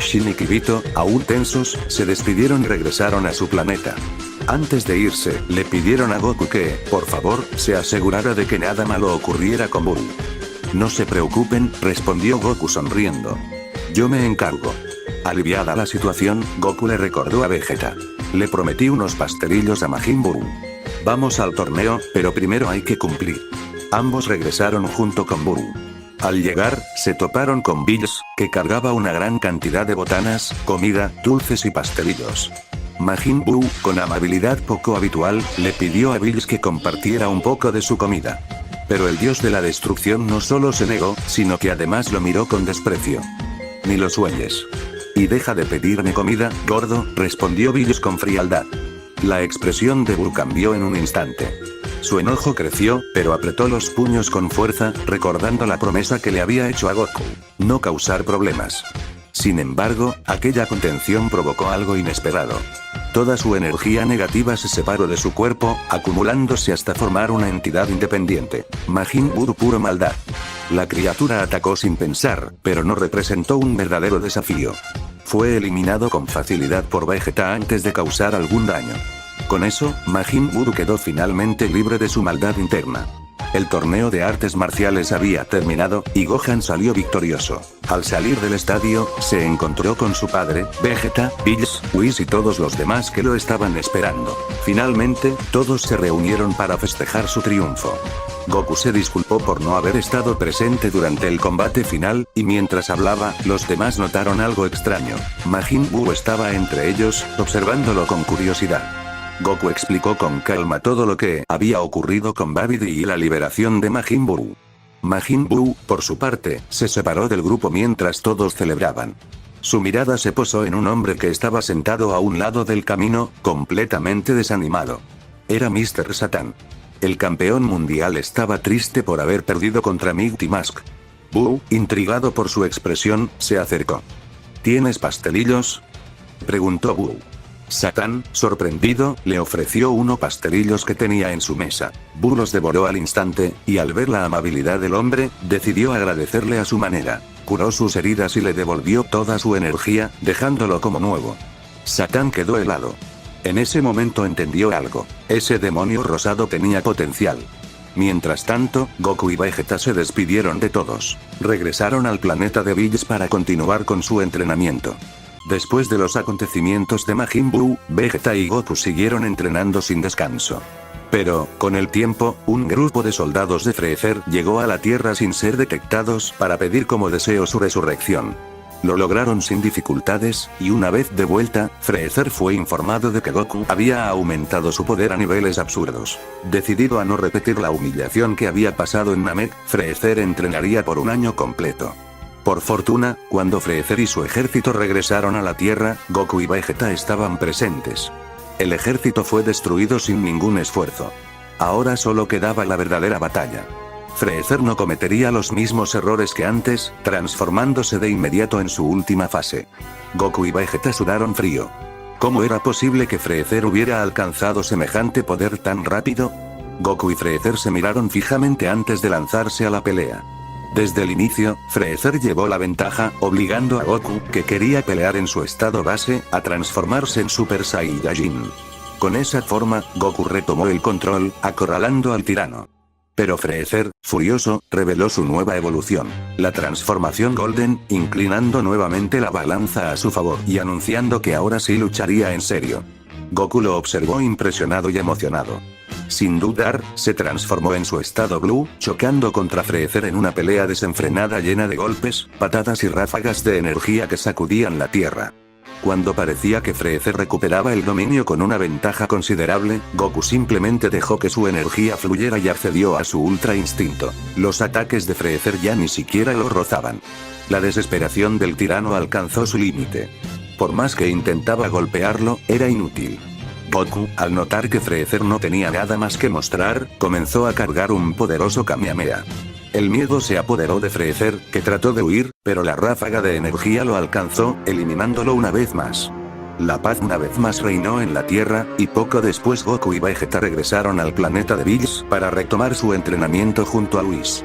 Shin y Kibito, aún tensos, se despidieron y regresaron a su planeta. Antes de irse, le pidieron a Goku que, por favor, se asegurara de que nada malo ocurriera con Buu. «No se preocupen», respondió Goku sonriendo. «Yo me encargo». Aliviada la situación, Goku le recordó a Vegeta. «Le prometí unos pastelillos a Majin Buu. Vamos al torneo, pero primero hay que cumplir». Ambos regresaron junto con Buu. Al llegar, se toparon con Bills, que cargaba una gran cantidad de botanas, comida, dulces y pastelillos. Majin Buu, con amabilidad poco habitual, le pidió a Bills que compartiera un poco de su comida. Pero el dios de la destrucción no solo se negó, sino que además lo miró con desprecio. Ni lo sueñes. Y deja de pedirme comida, gordo, respondió Bills con frialdad. La expresión de Buu cambió en un instante. Su enojo creció, pero apretó los puños con fuerza, recordando la promesa que le había hecho a Goku: no causar problemas. Sin embargo, aquella contención provocó algo inesperado. Toda su energía negativa se separó de su cuerpo, acumulándose hasta formar una entidad independiente. Majin Buu puro maldad. La criatura atacó sin pensar, pero no representó un verdadero desafío. Fue eliminado con facilidad por Vegeta antes de causar algún daño. Con eso, Majin Buu quedó finalmente libre de su maldad interna. El torneo de artes marciales había terminado, y Gohan salió victorioso. Al salir del estadio, se encontró con su padre, Vegeta, Bills, Whis y todos los demás que lo estaban esperando. Finalmente, todos se reunieron para festejar su triunfo. Goku se disculpó por no haber estado presente durante el combate final, y mientras hablaba, los demás notaron algo extraño. Majin Buu estaba entre ellos, observándolo con curiosidad. Goku explicó con calma todo lo que había ocurrido con Babidi y la liberación de Majin Buu. Majin Buu, por su parte, se separó del grupo mientras todos celebraban. Su mirada se posó en un hombre que estaba sentado a un lado del camino, completamente desanimado. Era Mr. Satan. El campeón mundial estaba triste por haber perdido contra Mighty Mask. Buu, intrigado por su expresión, se acercó. ¿Tienes pastelillos?, preguntó Buu. Satán, sorprendido, le ofreció unos pastelillos que tenía en su mesa. Buu los devoró al instante, y al ver la amabilidad del hombre, decidió agradecerle a su manera. Curó sus heridas y le devolvió toda su energía, dejándolo como nuevo. Satán quedó helado. En ese momento entendió algo. Ese demonio rosado tenía potencial. Mientras tanto, Goku y Vegeta se despidieron de todos. Regresaron al planeta de Bills para continuar con su entrenamiento. Después de los acontecimientos de Majin Buu, Vegeta y Goku siguieron entrenando sin descanso. Pero, con el tiempo, un grupo de soldados de Freezer llegó a la Tierra sin ser detectados para pedir como deseo su resurrección. Lo lograron sin dificultades, y una vez de vuelta, Freezer fue informado de que Goku había aumentado su poder a niveles absurdos. Decidido a no repetir la humillación que había pasado en Namek, Freezer entrenaría por un año completo. Por fortuna, cuando Freezer y su ejército regresaron a la Tierra, Goku y Vegeta estaban presentes. El ejército fue destruido sin ningún esfuerzo. Ahora solo quedaba la verdadera batalla. Freezer no cometería los mismos errores que antes, transformándose de inmediato en su última fase. Goku y Vegeta sudaron frío. ¿Cómo era posible que Freezer hubiera alcanzado semejante poder tan rápido? Goku y Freezer se miraron fijamente antes de lanzarse a la pelea. Desde el inicio, Freezer llevó la ventaja, obligando a Goku, que quería pelear en su estado base, a transformarse en Super Saiyajin. Con esa forma, Goku retomó el control, acorralando al tirano. Pero Freezer, furioso, reveló su nueva evolución, la transformación Golden, inclinando nuevamente la balanza a su favor y anunciando que ahora sí lucharía en serio. Goku lo observó impresionado y emocionado. Sin dudar, se transformó en su estado Blue, chocando contra Freezer en una pelea desenfrenada llena de golpes, patadas y ráfagas de energía que sacudían la tierra. Cuando parecía que Freezer recuperaba el dominio con una ventaja considerable, Goku simplemente dejó que su energía fluyera y accedió a su ultra instinto. Los ataques de Freezer ya ni siquiera lo rozaban. La desesperación del tirano alcanzó su límite. Por más que intentaba golpearlo, era inútil. Goku, al notar que Freezer no tenía nada más que mostrar, comenzó a cargar un poderoso Kamehameha. El miedo se apoderó de Freezer, que trató de huir, pero la ráfaga de energía lo alcanzó, eliminándolo una vez más. La paz una vez más reinó en la Tierra, y poco después Goku y Vegeta regresaron al planeta de Bills para retomar su entrenamiento junto a Whis.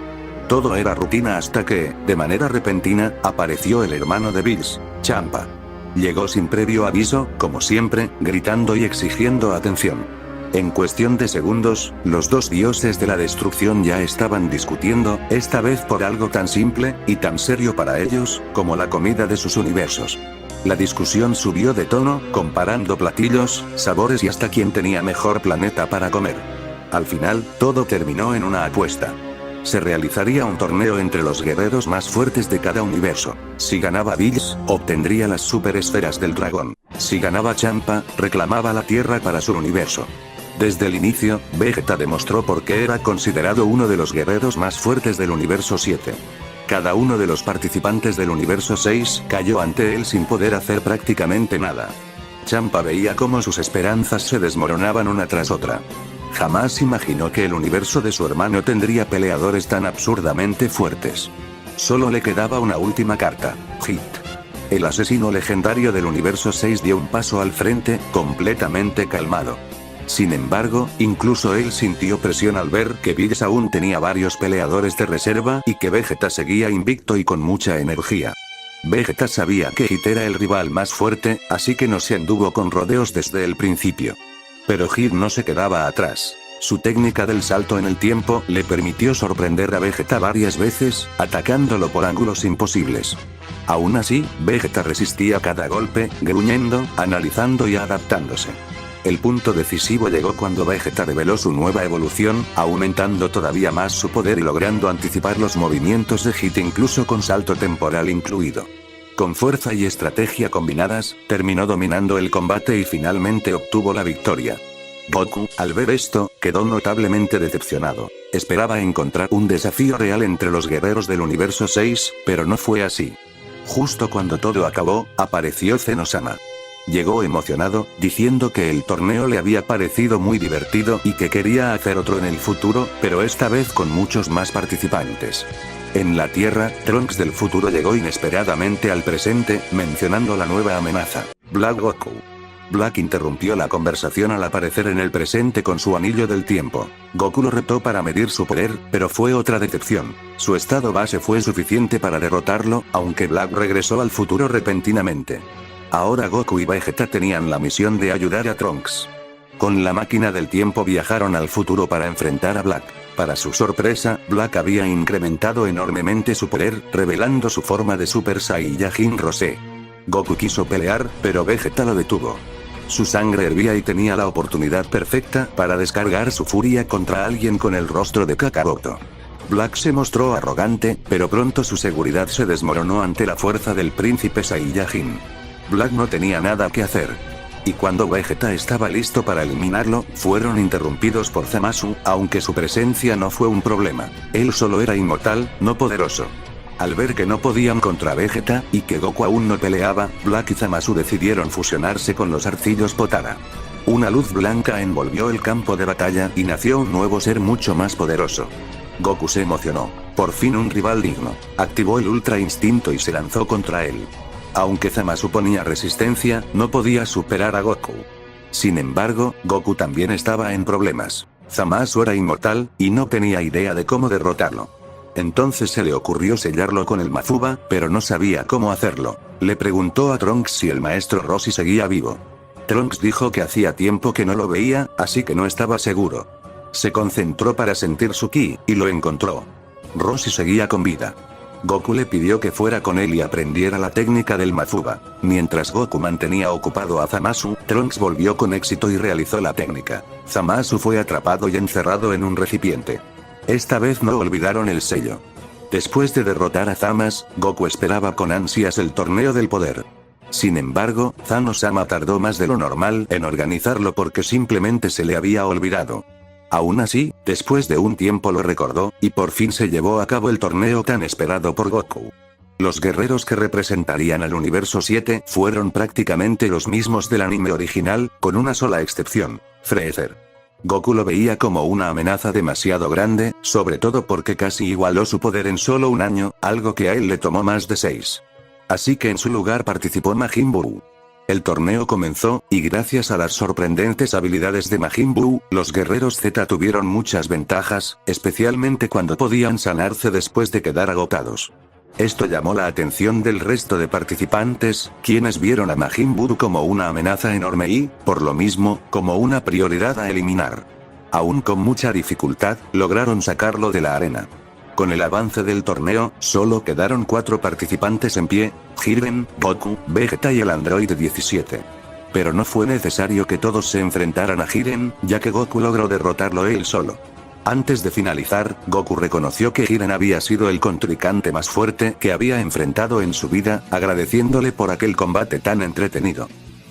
Todo era rutina hasta que, de manera repentina, apareció el hermano de Bills, Champa. Llegó sin previo aviso, como siempre, gritando y exigiendo atención. En cuestión de segundos, los dos dioses de la destrucción ya estaban discutiendo, esta vez por algo tan simple, y tan serio para ellos, como la comida de sus universos. La discusión subió de tono, comparando platillos, sabores y hasta quién tenía mejor planeta para comer. Al final, todo terminó en una apuesta. Se realizaría un torneo entre los guerreros más fuertes de cada universo. Si ganaba Bills, obtendría las super esferas del dragón. Si ganaba Champa, reclamaba la Tierra para su universo. Desde el inicio, Vegeta demostró por qué era considerado uno de los guerreros más fuertes del universo 7. Cada uno de los participantes del universo 6 cayó ante él sin poder hacer prácticamente nada. Champa veía cómo sus esperanzas se desmoronaban una tras otra. Jamás imaginó que el universo de su hermano tendría peleadores tan absurdamente fuertes. Solo le quedaba una última carta, Hit. El asesino legendario del universo 6 dio un paso al frente, completamente calmado. Sin embargo, incluso él sintió presión al ver que Bills aún tenía varios peleadores de reserva y que Vegeta seguía invicto y con mucha energía. Vegeta sabía que Hit era el rival más fuerte, así que no se anduvo con rodeos desde el principio. Pero Hit no se quedaba atrás. Su técnica del salto en el tiempo le permitió sorprender a Vegeta varias veces, atacándolo por ángulos imposibles. Aún así, Vegeta resistía cada golpe, gruñendo, analizando y adaptándose. El punto decisivo llegó cuando Vegeta reveló su nueva evolución, aumentando todavía más su poder y logrando anticipar los movimientos de Hit incluso con salto temporal incluido. Con fuerza y estrategia combinadas, terminó dominando el combate y finalmente obtuvo la victoria. Goku, al ver esto, quedó notablemente decepcionado. Esperaba encontrar un desafío real entre los guerreros del universo 6, pero no fue así. Justo cuando todo acabó, apareció Zenosama. Llegó emocionado, diciendo que el torneo le había parecido muy divertido y que quería hacer otro en el futuro, pero esta vez con muchos más participantes. En la Tierra, Trunks del futuro llegó inesperadamente al presente, mencionando la nueva amenaza, Black Goku. Black interrumpió la conversación al aparecer en el presente con su anillo del tiempo. Goku lo retó para medir su poder, pero fue otra decepción. Su estado base fue suficiente para derrotarlo, aunque Black regresó al futuro repentinamente. Ahora Goku y Vegeta tenían la misión de ayudar a Trunks. Con la máquina del tiempo viajaron al futuro para enfrentar a Black. Para su sorpresa, Black había incrementado enormemente su poder, revelando su forma de Super Saiyajin Rosé. Goku quiso pelear, pero Vegeta lo detuvo. Su sangre hervía y tenía la oportunidad perfecta para descargar su furia contra alguien con el rostro de Kakaroto. Black se mostró arrogante, pero pronto su seguridad se desmoronó ante la fuerza del príncipe Saiyajin. Black no tenía nada que hacer. Y cuando Vegeta estaba listo para eliminarlo, fueron interrumpidos por Zamasu, aunque su presencia no fue un problema. Él solo era inmortal, no poderoso. Al ver que no podían contra Vegeta, y que Goku aún no peleaba, Black y Zamasu decidieron fusionarse con los arcillos Potara. Una luz blanca envolvió el campo de batalla y nació un nuevo ser mucho más poderoso. Goku se emocionó. Por fin un rival digno. Activó el Ultra Instinto y se lanzó contra él. Aunque Zamasu ponía resistencia, no podía superar a Goku. Sin embargo, Goku también estaba en problemas. Zamasu era inmortal, y no tenía idea de cómo derrotarlo. Entonces se le ocurrió sellarlo con el Mafuba, pero no sabía cómo hacerlo. Le preguntó a Trunks si el maestro Roshi seguía vivo. Trunks dijo que hacía tiempo que no lo veía, así que no estaba seguro. Se concentró para sentir su ki, y lo encontró. Roshi seguía con vida. Goku le pidió que fuera con él y aprendiera la técnica del Mafuba. Mientras Goku mantenía ocupado a Zamasu, Trunks volvió con éxito y realizó la técnica. Zamasu fue atrapado y encerrado en un recipiente. Esta vez no olvidaron el sello. Después de derrotar a Zamasu, Goku esperaba con ansias el torneo del poder. Sin embargo, Zenosama tardó más de lo normal en organizarlo porque simplemente se le había olvidado. Aún así, después de un tiempo lo recordó, y por fin se llevó a cabo el torneo tan esperado por Goku. Los guerreros que representarían al universo 7 fueron prácticamente los mismos del anime original, con una sola excepción, Freezer. Goku lo veía como una amenaza demasiado grande, sobre todo porque casi igualó su poder en solo un año, algo que a él le tomó más de 6. Así que en su lugar participó Majin Buu. El torneo comenzó, y gracias a las sorprendentes habilidades de Majin Buu, los guerreros Z tuvieron muchas ventajas, especialmente cuando podían sanarse después de quedar agotados. Esto llamó la atención del resto de participantes, quienes vieron a Majin Buu como una amenaza enorme y, por lo mismo, como una prioridad a eliminar. Aún con mucha dificultad, lograron sacarlo de la arena. Con el avance del torneo, solo quedaron 4 participantes en pie: Jiren, Goku, Vegeta y el androide 17. Pero no fue necesario que todos se enfrentaran a Jiren, ya que Goku logró derrotarlo él solo. Antes de finalizar, Goku reconoció que Jiren había sido el contrincante más fuerte que había enfrentado en su vida, agradeciéndole por aquel combate tan entretenido.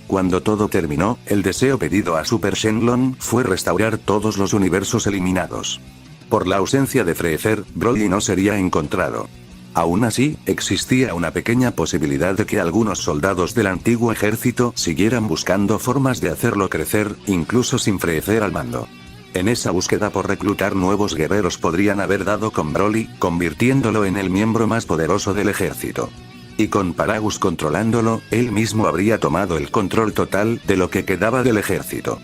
Cuando todo terminó, el deseo pedido a Super Shenlong fue restaurar todos los universos eliminados. Por la ausencia de Freezer, Broly no sería encontrado. Aún así, existía una pequeña posibilidad de que algunos soldados del antiguo ejército siguieran buscando formas de hacerlo crecer, incluso sin Freezer al mando. En esa búsqueda por reclutar nuevos guerreros podrían haber dado con Broly, convirtiéndolo en el miembro más poderoso del ejército. Y con Paragus controlándolo, él mismo habría tomado el control total de lo que quedaba del ejército.